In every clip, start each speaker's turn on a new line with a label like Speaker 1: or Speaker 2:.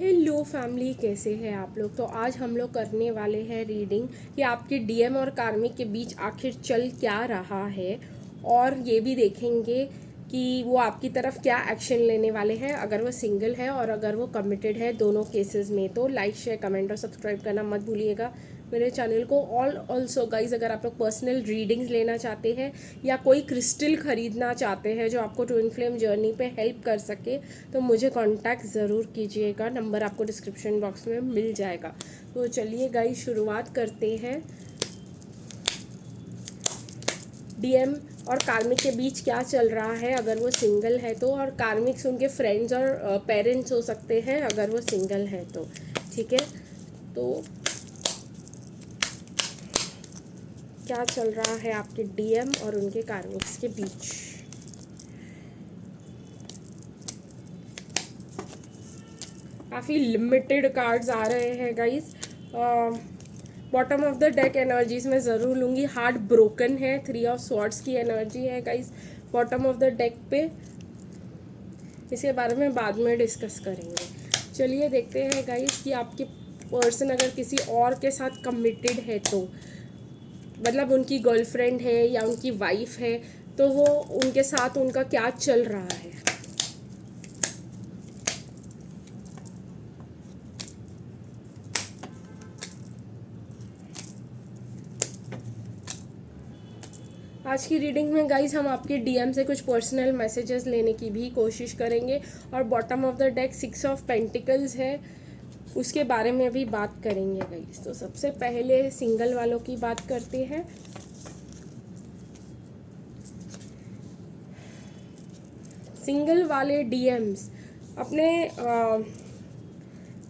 Speaker 1: Hello family, कैसे हैं आप लोग। तो आज हम लोग करने वाले हैं रीडिंग कि आपके डीएम और कार्मिक के बीच आखिर चल क्या रहा है, और ये भी देखेंगे कि वो आपकी तरफ क्या एक्शन लेने वाले हैं अगर वो सिंगल है और अगर वो कमिटेड है, दोनों केसेस में। तो लाइक शेयर कमेंट और सब्सक्राइब करना मत भूलिएगा मेरे चैनल को। ऑल्सो गाइज, अगर आप लोग पर्सनल रीडिंग्स लेना चाहते हैं या कोई क्रिस्टल ख़रीदना चाहते हैं जो आपको ट्विन फ्लेम जर्नी पे हेल्प कर सके, तो मुझे कांटेक्ट ज़रूर कीजिएगा। नंबर आपको डिस्क्रिप्शन बॉक्स में मिल जाएगा। तो चलिए गाइज, शुरुआत करते हैं। डीएम और कार्मिक के बीच क्या चल रहा है अगर वो सिंगल है तो, और कार्मिक्स उनके फ्रेंड्स और पेरेंट्स हो सकते हैं अगर वो सिंगल है तो। ठीक है, तो क्या चल रहा है आपके डीएम और उनके कार्मिक्स के बीच। काफ़ी लिमिटेड कार्ड्स आ रहे हैं guys. Bottom of the deck energies में ज़रूर लूँगी। हार्ट ब्रोकन है, 3 ऑफ स्वॉर्ड्स की एनर्जी है guys bottom of the deck पे। इसके बारे में बाद में डिस्कस करेंगे। चलिए देखते हैं गाइस कि आपके पर्सन अगर किसी और के साथ कमिटेड है तो, मतलब उनकी गर्लफ्रेंड है या उनकी वाइफ है, तो वो उनके साथ उनका क्या चल रहा है। आज की रीडिंग में गाइस हम आपके डीएम से कुछ पर्सनल मैसेजेस लेने की भी कोशिश करेंगे, और bottom of the deck 6 of pentacles है, उसके बारे में भी बात करेंगे गाइस। तो सबसे पहले सिंगल वालों की बात करते हैं। सिंगल वाले डीएम्स अपने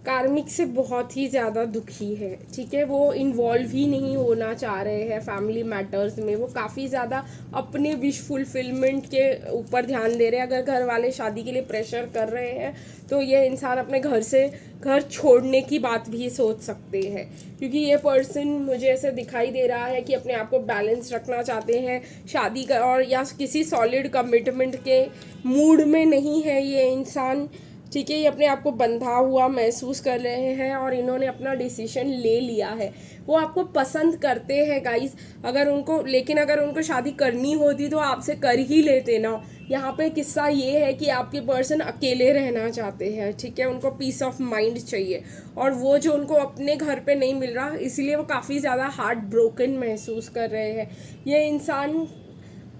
Speaker 1: कार्मिक से बहुत ही ज़्यादा दुखी है। ठीक है, वो इन्वॉल्व ही नहीं होना चाह रहे हैं फैमिली मैटर्स में। वो काफ़ी ज़्यादा अपने विश फुलफिलमेंट के ऊपर ध्यान दे रहे हैं। अगर घर वाले शादी के लिए प्रेशर कर रहे हैं तो ये इंसान अपने घर छोड़ने की बात भी सोच सकते हैं, क्योंकि ये पर्सन मुझे ऐसे दिखाई दे रहा है कि अपने आप को बैलेंस रखना चाहते हैं। शादी का और या किसी सॉलिड कमिटमेंट के मूड में नहीं है ये इंसान। ठीक है, ये अपने आप को बंधा हुआ महसूस कर रहे हैं और इन्होंने अपना डिसीजन ले लिया है। वो आपको पसंद करते हैं गाइस, लेकिन अगर उनको शादी करनी होती तो आपसे कर ही लेते ना। यहाँ पे किस्सा ये है कि आपके पर्सन अकेले रहना चाहते हैं। ठीक है, उनको पीस ऑफ माइंड चाहिए, और वो जो उनको अपने घर पे नहीं मिल रहा, इसलिए वो काफ़ी ज़्यादा हार्ट ब्रोकन महसूस कर रहे हैं। ये इंसान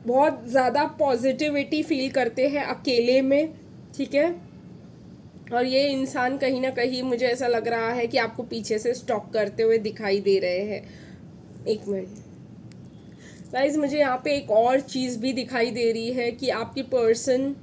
Speaker 1: बहुत ज़्यादा पॉजिटिविटी फील करते हैं अकेले में। ठीक है, और ये इंसान कहीं ना कहीं मुझे ऐसा लग रहा है कि आपको पीछे से स्टॉक करते हुए दिखाई दे रहे हैं। एक मिनट गाइज, मुझे यहाँ पे एक और चीज़ भी दिखाई दे रही है कि आपकी पर्सन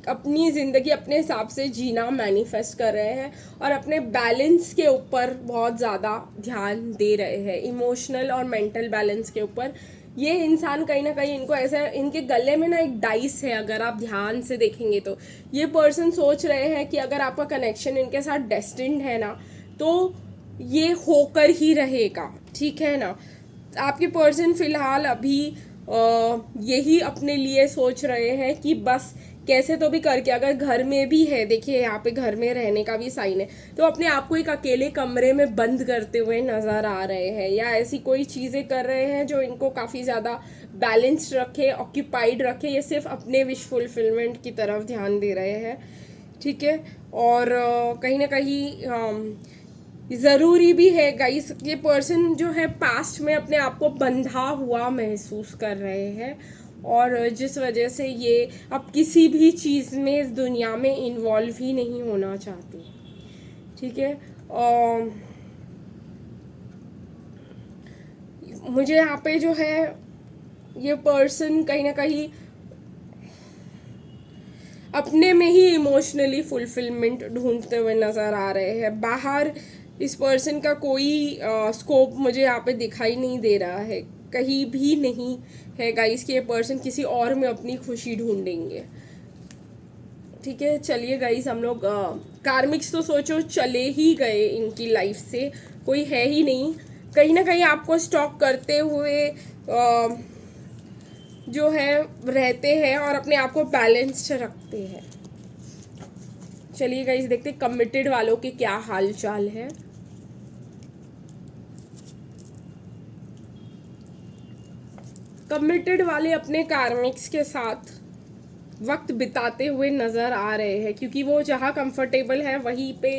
Speaker 1: अपनी ज़िंदगी अपने हिसाब से जीना मैनिफेस्ट कर रहे हैं और अपने बैलेंस के ऊपर बहुत ज़्यादा ध्यान दे रहे हैं, इमोशनल और मेंटल बैलेंस के ऊपर। ये इंसान कहीं ना कहीं, इनको ऐसा, इनके गले में ना एक डाइस है, अगर आप ध्यान से देखेंगे तो। ये पर्सन सोच रहे हैं कि अगर आपका कनेक्शन इनके साथ डेस्टिन्ड है ना, तो ये होकर ही रहेगा। ठीक है ना, आपके पर्सन फिलहाल अभी यही अपने लिए सोच रहे हैं कि बस कैसे तो भी करके, अगर घर में भी है, देखिए यहाँ पे घर में रहने का भी साइन है, तो अपने आप को एक अकेले कमरे में बंद करते हुए नज़र आ रहे हैं, या ऐसी कोई चीज़ें कर रहे हैं जो इनको काफ़ी ज़्यादा बैलेंस्ड रखे, ऑक्यूपाइड रखे। ये सिर्फ अपने विश फुलफिलमेंट की तरफ ध्यान दे रहे हैं। ठीक है, और कहीं ना कहीं ज़रूरी भी है गाइस, ये पर्सन जो है पास्ट में अपने आप को बंधा हुआ महसूस कर रहे हैं, और जिस वजह से ये अब किसी भी चीज़ में इस दुनिया में इन्वॉल्व ही नहीं होना चाहती। ठीक है, और मुझे यहाँ पे जो है ये पर्सन कहीं ना कहीं अपने में ही इमोशनली फुलफिलमेंट ढूंढते हुए नज़र आ रहे हैं। बाहर इस पर्सन का कोई स्कोप मुझे यहाँ पे दिखाई नहीं दे रहा है, कहीं भी नहीं है गाइस कि ये पर्सन किसी और में अपनी खुशी ढूंढेंगे। ठीक है, चलिए गाइस, हम लोग कार्मिक्स तो सोचो चले ही गए इनकी लाइफ से, कोई है ही नहीं। कहीं ना कहीं आपको स्टॉक करते हुए जो है रहते हैं और अपने आप को बैलेंस्ड रखते हैं। चलिए गाइस देखते कमिटेड वालों के क्या हाल चाल है। कमिटेड वाले अपने कार्मिक्स के साथ वक्त बिताते हुए नज़र आ रहे हैं, क्योंकि वो जहाँ कंफर्टेबल है वहीं पे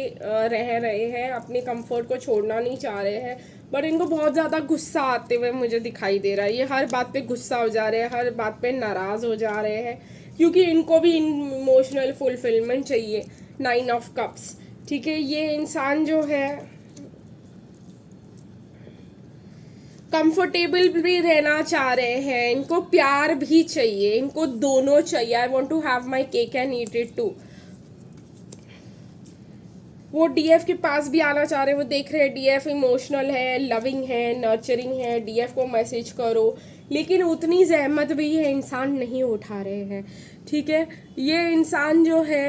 Speaker 1: रह रहे हैं, अपने कंफर्ट को छोड़ना नहीं चाह रहे हैं। बट इनको बहुत ज़्यादा गुस्सा आते हुए मुझे दिखाई दे रहा है। ये हर बात पे गुस्सा हो जा रहे हैं, हर बात पे नाराज़ हो जा रहे हैं, क्योंकि इनको भी इमोशनल फुलफिलमेंट चाहिए। 9 ऑफ कप्स, ठीक है। ये इंसान जो है कंफर्टेबल भी रहना चाह रहे हैं, इनको प्यार भी चाहिए, इनको दोनों चाहिए। I want to have my cake and eat it too. वो डीएफ के पास भी आना चाह रहे हैं। वो देख रहे हैं डीएफ इमोशनल है, लविंग है, नर्चरिंग है, डीएफ को मैसेज करो, लेकिन उतनी जहमत भी ये इंसान नहीं उठा रहे हैं, ठीक है। ये इंसान जो है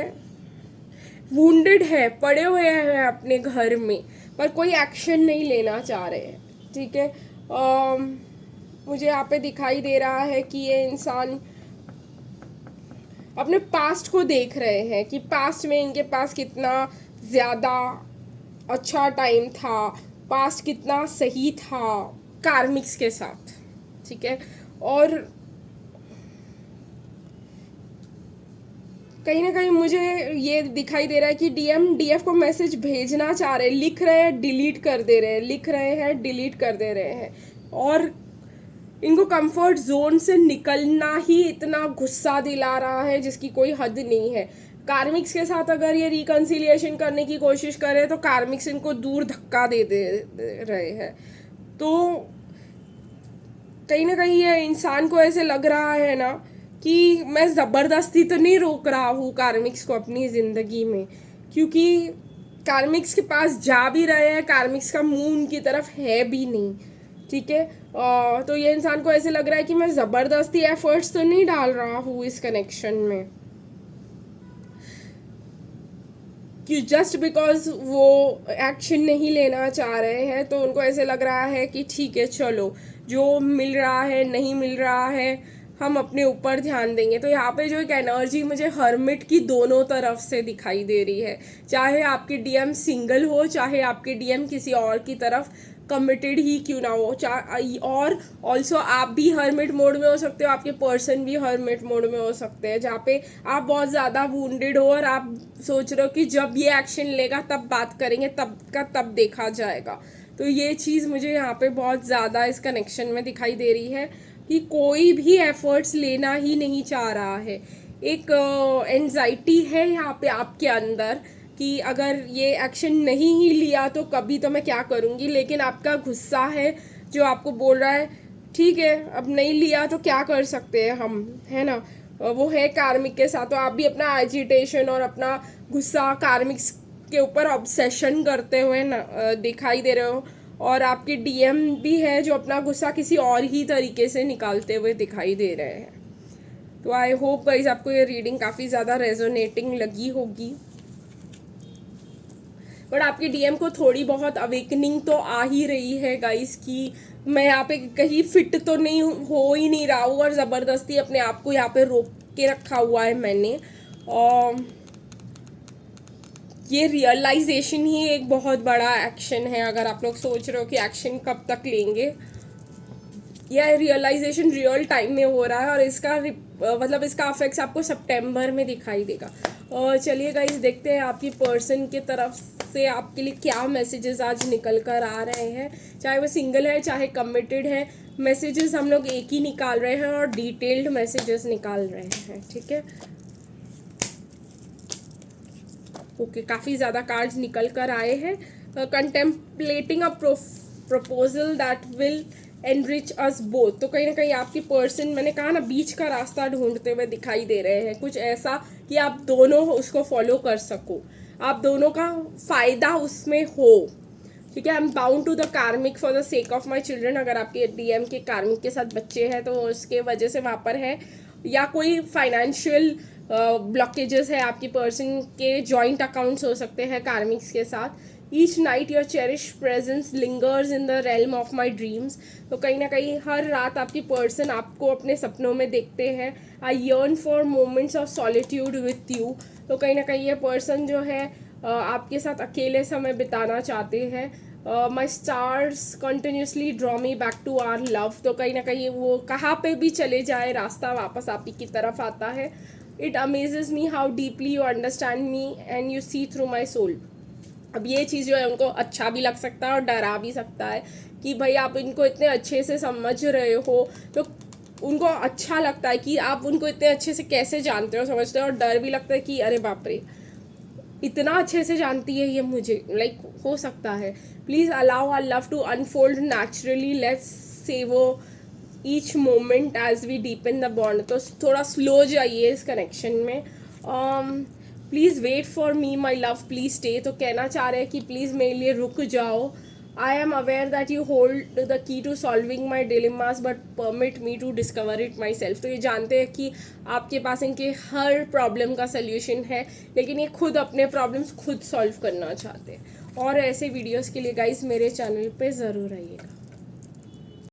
Speaker 1: वुंडेड है, पड़े हुए हैं अपने घर में, पर कोई एक्शन नहीं लेना चाह रहे हैं, ठीक है। मुझे यहाँ पे दिखाई दे रहा है कि ये इंसान अपने पास्ट को देख रहे हैं कि पास्ट में इनके पास कितना ज़्यादा अच्छा टाइम था, पास्ट कितना सही था कार्मिक्स के साथ, ठीक है। और कहीं ना कहीं मुझे ये दिखाई दे रहा है कि डीएफ को मैसेज भेजना चाह रहे हैं, लिख रहे हैं डिलीट कर दे रहे हैं, लिख रहे हैं डिलीट कर दे रहे हैं, और इनको कंफर्ट जोन से निकलना ही इतना गुस्सा दिला रहा है जिसकी कोई हद नहीं है। कार्मिक्स के साथ अगर ये रिकन्सिलिएशन करने की कोशिश करे तो कार्मिक्स इनको दूर धक्का दे रहे हैं। तो कहीं ना कहीं ये इंसान को ऐसे लग रहा है ना कि मैं ज़बरदस्ती तो नहीं रोक रहा हूँ कार्मिक्स को अपनी ज़िंदगी में, क्योंकि कार्मिक्स के पास जा भी रहे हैं, कार्मिक्स का मुंह उनकी तरफ है भी नहीं, ठीक है। तो ये इंसान को ऐसे लग रहा है कि मैं ज़बरदस्ती एफर्ट्स तो नहीं डाल रहा हूँ इस कनेक्शन में, कि जस्ट बिकॉज वो एक्शन नहीं लेना चाह रहे हैं तो उनको ऐसे लग रहा है कि ठीक है चलो जो मिल रहा है नहीं मिल रहा है हम अपने ऊपर ध्यान देंगे। तो यहाँ पे जो एक एनर्जी मुझे हर्मिट की दोनों तरफ से दिखाई दे रही है, चाहे आपके डीएम सिंगल हो, चाहे आपके डीएम किसी और की तरफ कमिटेड ही क्यों ना हो, और ऑल्सो आप भी हर्मिट मोड में हो सकते हो, आपके पर्सन भी हर्मिट मोड में हो सकते हैं, जहाँ पे आप बहुत ज़्यादा वुंडेड हो और आप सोच रहे हो कि जब ये एक्शन लेगा तब बात करेंगे, तब का तब देखा जाएगा। तो ये चीज़ मुझे यहाँ पे बहुत ज़्यादा इस कनेक्शन में दिखाई दे रही है कि कोई भी एफर्ट्स लेना ही नहीं चाह रहा है। एक एंजाइटी है यहाँ पे आपके अंदर कि अगर ये एक्शन नहीं ही लिया तो कभी तो मैं क्या करूँगी, लेकिन आपका गुस्सा है जो आपको बोल रहा है ठीक है अब नहीं लिया तो क्या कर सकते हैं हम, है ना। वो है कार्मिक के साथ, तो आप भी अपना एजिटेशन और अपना गुस्सा कार्मिक्स के ऊपर ऑब्सेशन करते हुए ना दिखाई दे रहे हो, और आपके डीएम भी है जो अपना गुस्सा किसी और ही तरीके से निकालते हुए दिखाई दे रहे हैं। तो आई होप गाइस आपको ये रीडिंग काफ़ी ज़्यादा रेजोनेटिंग लगी होगी, बट आपके डीएम को थोड़ी बहुत अवेकनिंग तो आ ही रही है गाइस कि मैं यहाँ पे कहीं फिट तो नहीं हो ही नहीं रहा हूँ और ज़बरदस्ती अपने आप को यहाँ पे रोक के रखा हुआ है मैंने। और ये रियलाइजेशन ही एक बहुत बड़ा एक्शन है। अगर आप लोग सोच रहे हो कि एक्शन कब तक लेंगे, यह रियलाइजेशन रियल टाइम में हो रहा है और इसका मतलब इसका इफेक्ट्स आपको सितंबर में दिखाई देगा। और चलिए गाइस देखते हैं आपकी पर्सन की तरफ से आपके लिए क्या मैसेजेस आज निकल कर आ रहे हैं, चाहे वो सिंगल है चाहे कमिटेड है। मैसेजेस हम लोग एक ही निकाल रहे हैं और डिटेल्ड मैसेजेस निकाल रहे हैं, ठीक है। ओके काफ़ी ज़्यादा कार्ड्स निकल कर आए हैं। Contemplating a proposal that will enrich us both, तो कहीं ना कहीं आपकी पर्सन, मैंने कहा ना, बीच का रास्ता ढूंढते हुए दिखाई दे रहे हैं, कुछ ऐसा कि आप दोनों उसको फॉलो कर सको, आप दोनों का फ़ायदा उसमें हो, ठीक है। I am bound to the karmic for the sake of my children. अगर आपके डीएम के कार्मिक के साथ बच्चे हैं तो उसके वजह से वहाँ पर है, या कोई फाइनेंशियल ब्लॉकेजेस है आपकी पर्सन के, जॉइंट अकाउंट्स हो सकते हैं कार्मिक्स के साथ। Each night your cherish presence lingers in the realm of my dreams. तो कहीं ना कहीं हर रात आपकी पर्सन आपको अपने सपनों में देखते हैं। I yearn for moments of solitude with you. तो कहीं ना कहीं ये पर्सन जो है आपके साथ अकेले समय बिताना चाहते हैं। My stars continuously draw me back to our love. तो कहीं ना कहीं वो कहाँ पे भी चले जाए रास्ता वापस आप ही की तरफ आता है। It amazes me how deeply you understand me and you see through my soul. अब ये चीज़ जो है उनको अच्छा भी लग सकता है और डरा भी सकता है कि भाई आप इनको इतने अच्छे से समझ रहे हो। तो उनको अच्छा लगता है कि आप उनको इतने अच्छे से कैसे जानते हो, समझते हो, और डर भी लगता है कि अरे बाप रे इतना अच्छे से जानती है ये मुझे, लाइक हो सकता है। Please allow our love to unfold naturally, let's savour each moment as we deepen the bond. तो थोड़ा स्लो जाइए इस कनेक्शन में। Please wait for me my love, please stay. तो कहना चाह रहे हैं कि प्लीज़ मेरे लिए रुक जाओ। I am aware that you hold the key to solving my dilemmas but permit me to discover it myself. तो ये जानते हैं कि आपके पास इनके हर प्रॉब्लम का सल्यूशन है, लेकिन ये खुद अपने प्रॉब्लम्स खुद सॉल्व करना चाहते हैं। और ऐसे वीडियोज़ के लिए गाइज मेरे चैनल पे ज़रूर आइएगा।